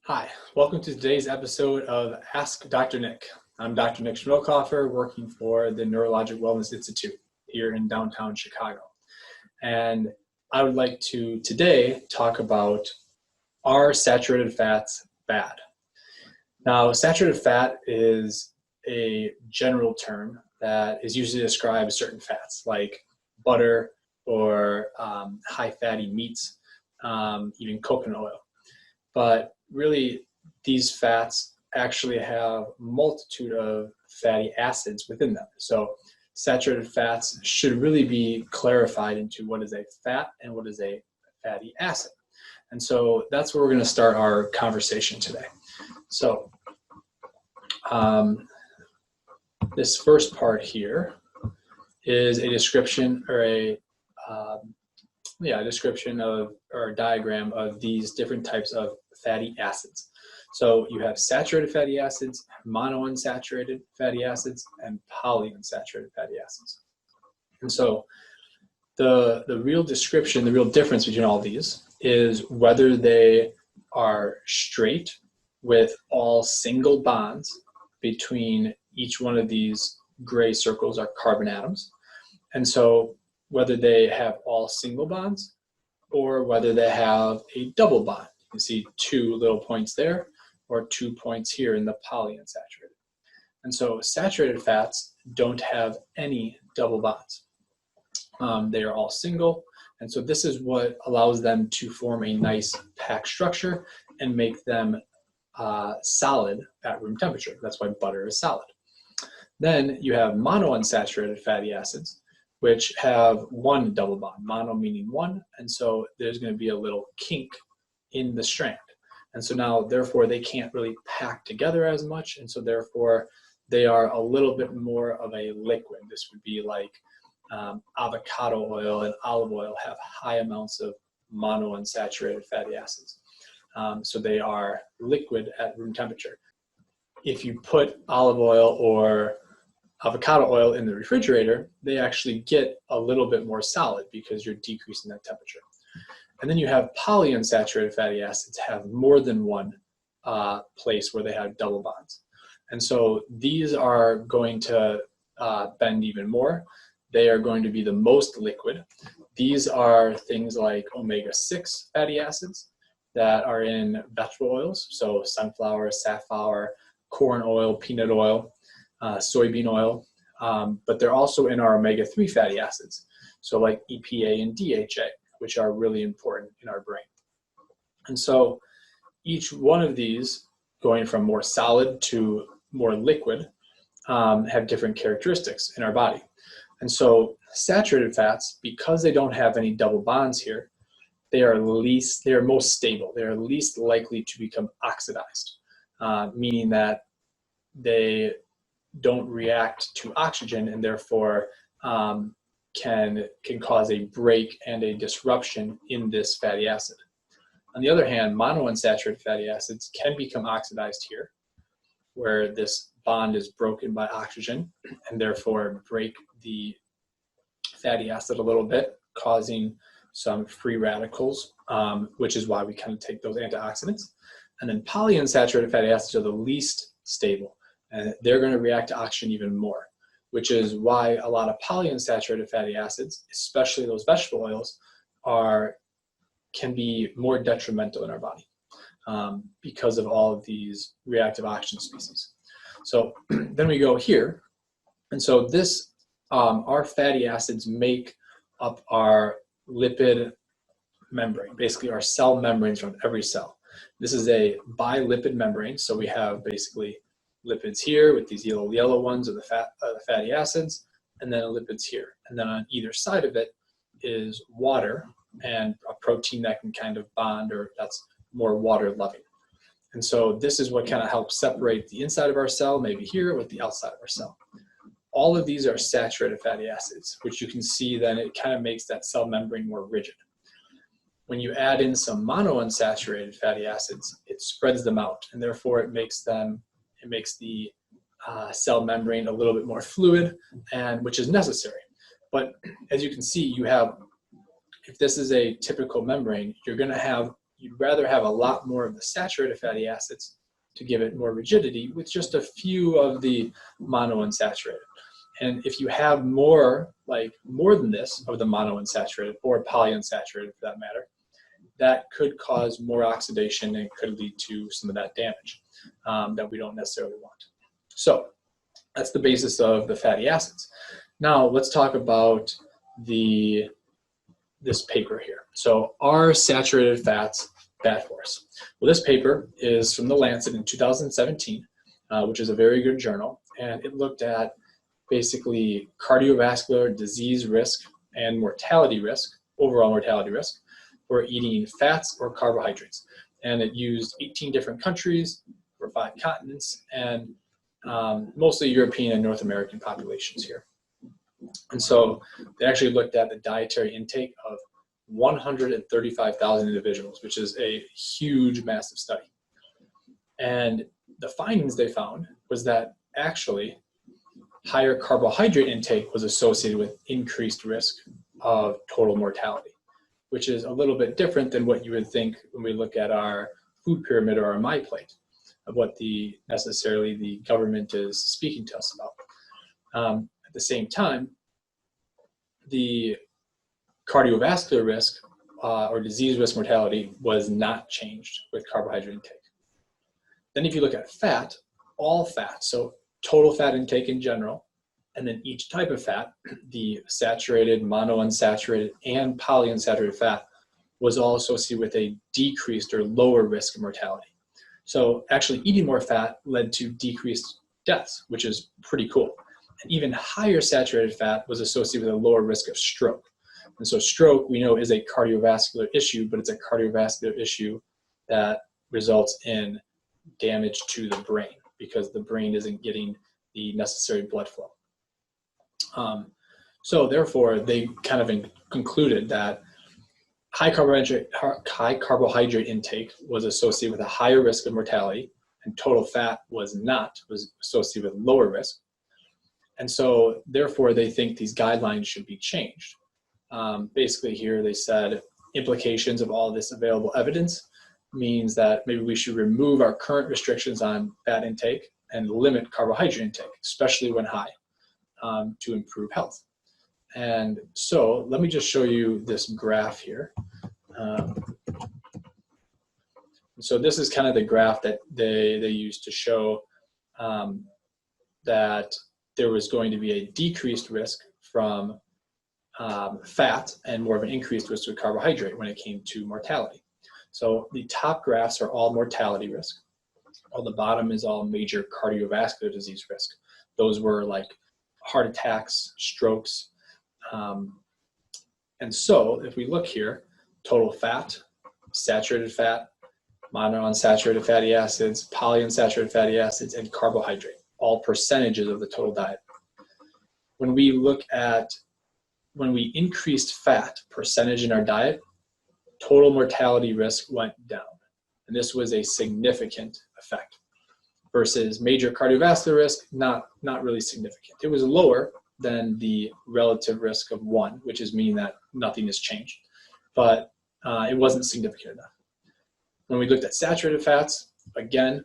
Hi, welcome to today's episode of Ask Dr. Nick. I'm Dr. Nick Schmilkoffer, working for the Neurologic Wellness Institute here in downtown Chicago. And I would like to today talk about, are saturated fats bad? Now, saturated fat is a general term that is used to describe certain fats like butter or high fatty meats, even coconut oil. But really, these fats actually have a multitude of fatty acids within them. So saturated fats should really be clarified into what is a fat and what is a fatty acid. And so that's where we're going to start our conversation today. So this first part here is a description or a description of, or a diagram of these different types of fatty acids. So you have saturated fatty acids, monounsaturated fatty acids, and polyunsaturated fatty acids. And so the real description, the real difference between all these is whether they are straight with all single bonds between each one of these gray circles are carbon atoms. And so whether they have all single bonds or whether they have a double bond. You can see two little points there or 2 points here in the polyunsaturated. And so saturated fats don't have any double bonds. They are all single. And so this is what allows them to form a nice packed structure and make them solid at room temperature. That's why butter is solid. Then you have monounsaturated fatty acids, which have one double bond, mono meaning one, and so there's going to be a little kink in the strand. And so now, therefore, they can't really pack together as much, and so therefore, they are a little bit more of a liquid. This would be like avocado oil and olive oil have high amounts of monounsaturated fatty acids. So they are liquid at room temperature. If you put olive oil or avocado oil in the refrigerator, they actually get a little bit more solid because you're decreasing that temperature. And then you have polyunsaturated fatty acids have more than one place where they have double bonds. And so these are going to bend even more. They are going to be the most liquid. These are things like omega-6 fatty acids that are in vegetable oils, so sunflower, safflower, corn oil, peanut oil, soybean oil, but they're also in our omega-3 fatty acids, so like EPA and DHA, which are really important in our brain. And so each one of these, going from more solid to more liquid, have different characteristics in our body. And so saturated fats, because they don't have any double bonds here, they are most stable. They are least likely to become oxidized, meaning that they don't react to oxygen and therefore can cause a break and a disruption in this fatty acid. On the other hand, monounsaturated fatty acids can become oxidized here, where this bond is broken by oxygen and therefore break the fatty acid a little bit, causing some free radicals, which is why we kind of take those antioxidants. And then polyunsaturated fatty acids are the least stable, and they're going to react to oxygen even more, which is why a lot of polyunsaturated fatty acids, especially those vegetable oils, can be more detrimental in our body because of all of these reactive oxygen species. So then we go here, and so this, our fatty acids make up our lipid membrane, basically our cell membranes from every cell. This is a bilipid membrane, so we have basically lipids here with these yellow ones are the fatty acids, and then lipids here. And then on either side of it is water and a protein that can kind of bond, or that's more water loving. And so this is what kind of helps separate the inside of our cell, maybe here, with the outside of our cell. All of these are saturated fatty acids, which you can see then it kind of makes that cell membrane more rigid. When you add in some monounsaturated fatty acids, it spreads them out, and therefore it makes the cell membrane a little bit more fluid, and which is necessary. But as you can see, if this is a typical membrane, you're going to have you'd rather have a lot more of the saturated fatty acids to give it more rigidity with just a few of the monounsaturated. And if you have more than this of the monounsaturated or polyunsaturated for that matter, that could cause more oxidation and could lead to some of that damage that we don't necessarily want. So that's the basis of the fatty acids. Now let's talk about this paper here. So are saturated fats bad for us? Well, this paper is from The Lancet in 2017, which is a very good journal, and it looked at basically cardiovascular disease risk and mortality risk, overall mortality risk, for eating fats or carbohydrates. And it used 18 different countries for 5 continents and mostly European and North American populations here. And so they actually looked at the dietary intake of 135,000 individuals, which is a huge, massive study. And the findings they found was that actually higher carbohydrate intake was associated with increased risk of total mortality, which is a little bit different than what you would think when we look at our food pyramid or our My Plate of what necessarily the government is speaking to us about. At the same time, the cardiovascular risk or disease risk mortality was not changed with carbohydrate intake. Then if you look at fat, all fat, so total fat intake in general, and then each type of fat, the saturated, monounsaturated, and polyunsaturated fat was all associated with a decreased or lower risk of mortality. So actually eating more fat led to decreased deaths, which is pretty cool. And even higher saturated fat was associated with a lower risk of stroke. And so stroke, we know, is a cardiovascular issue, but it's a cardiovascular issue that results in damage to the brain because the brain isn't getting the necessary blood flow. So therefore, they kind of concluded that high carbohydrate intake was associated with a higher risk of mortality, and total fat was associated with lower risk. And so therefore, they think these guidelines should be changed. Basically here they said implications of all this available evidence means that maybe we should remove our current restrictions on fat intake and limit carbohydrate intake, especially when high, to improve health. And so let me just show you this graph here. So this is kind of the graph that they used to show that there was going to be a decreased risk from fat and more of an increased risk with carbohydrate when it came to mortality. So the top graphs are all mortality risk, while the bottom is all major cardiovascular disease risk. Those were like heart attacks, strokes. And so if we look here, total fat, saturated fat, monounsaturated fatty acids, polyunsaturated fatty acids, and carbohydrate, all percentages of the total diet. When we increased fat percentage in our diet, total mortality risk went down. And this was a significant effect versus major cardiovascular risk, not really significant. It was lower than the relative risk of 1, which is meaning that nothing has changed, but it wasn't significant enough. When we looked at saturated fats, again,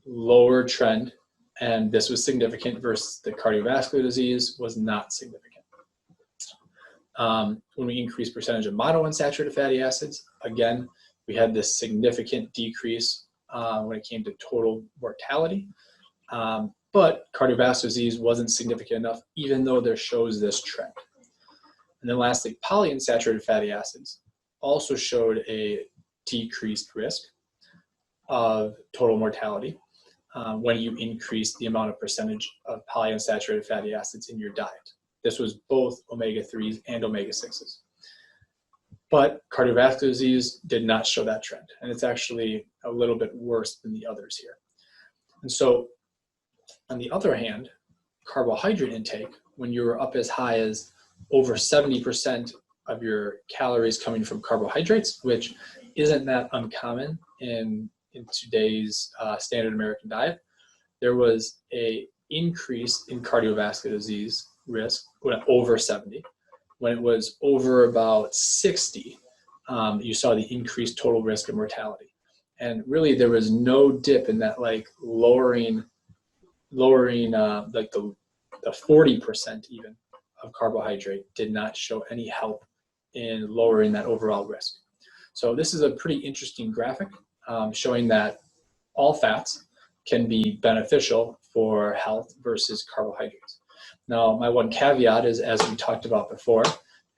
lower trend, and this was significant versus the cardiovascular disease was not significant. When we increased percentage of monounsaturated fatty acids, again, we had this significant decrease when it came to total mortality. But cardiovascular disease wasn't significant enough, even though there shows this trend. And then lastly, polyunsaturated fatty acids also showed a decreased risk of total mortality when you increase the amount of percentage of polyunsaturated fatty acids in your diet. This was both omega-3s and omega-6s. But cardiovascular disease did not show that trend, and it's actually a little bit worse than the others here. And so, on the other hand, carbohydrate intake, when you're up as high as over 70% of your calories coming from carbohydrates, which isn't that uncommon in today's standard American diet, there was an increase in cardiovascular disease risk when over 70. When it was over about 60, you saw the increased total risk of mortality. And really there was no dip in that, like lowering like the 40% even of carbohydrate did not show any help in lowering that overall risk. So this is a pretty interesting graphic showing that all fats can be beneficial for health versus carbohydrates. Now, my one caveat is, as we talked about before,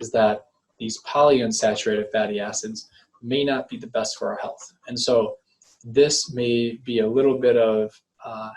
is that these polyunsaturated fatty acids may not be the best for our health. And so this may be a little bit of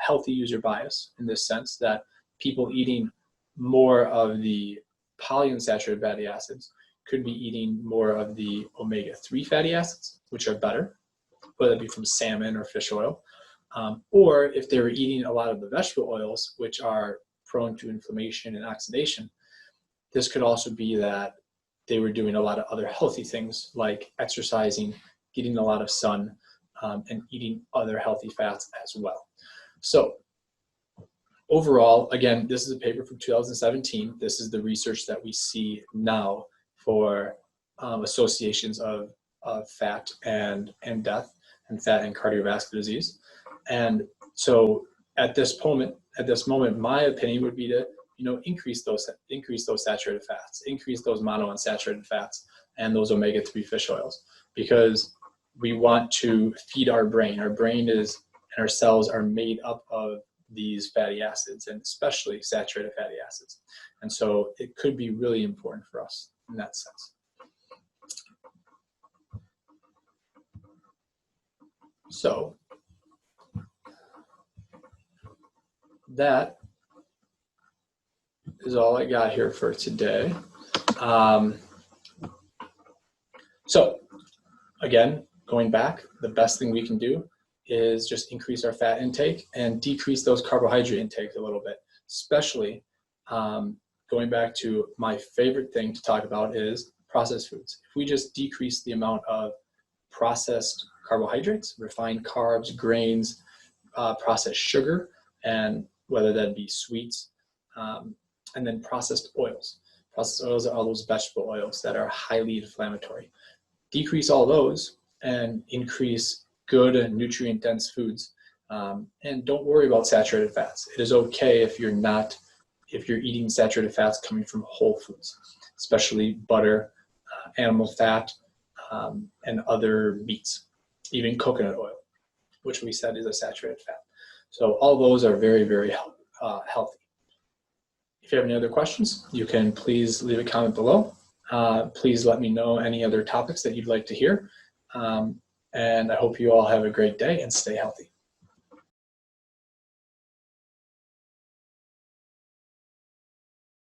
healthy user bias in this sense that people eating more of the polyunsaturated fatty acids could be eating more of the omega-3 fatty acids, which are better, whether it be from salmon or fish oil, or if they were eating a lot of the vegetable oils, which are prone to inflammation and oxidation, this could also be that they were doing a lot of other healthy things like exercising, getting a lot of sun, and eating other healthy fats as well. So overall, again, this is a paper from 2017. This is the research that we see now for associations of fat and death, and fat and cardiovascular disease. And so at this moment, my opinion would be to increase those saturated fats, increase those monounsaturated fats, and those omega-3 fish oils, because we want to feed our brain. Our brain and our cells are made up of these fatty acids, and especially saturated fatty acids. And so it could be really important for us in that sense. So that is all I got here for today. So again, going back, the best thing we can do is just increase our fat intake and decrease those carbohydrate intake a little bit, especially going back to my favorite thing to talk about is processed foods. If we just decrease the amount of processed carbohydrates, refined carbs, grains, processed sugar, and whether that be sweets, and then processed oils. Processed oils are all those vegetable oils that are highly inflammatory. Decrease all those and increase good and nutrient-dense foods. And don't worry about saturated fats. It is okay if you're eating saturated fats coming from whole foods, especially butter, animal fat, and other meats, even coconut oil, which we said is a saturated fat. So all those are very, very healthy. If you have any other questions, you can please leave a comment below. Please let me know any other topics that you'd like to hear. And I hope you all have a great day and stay healthy.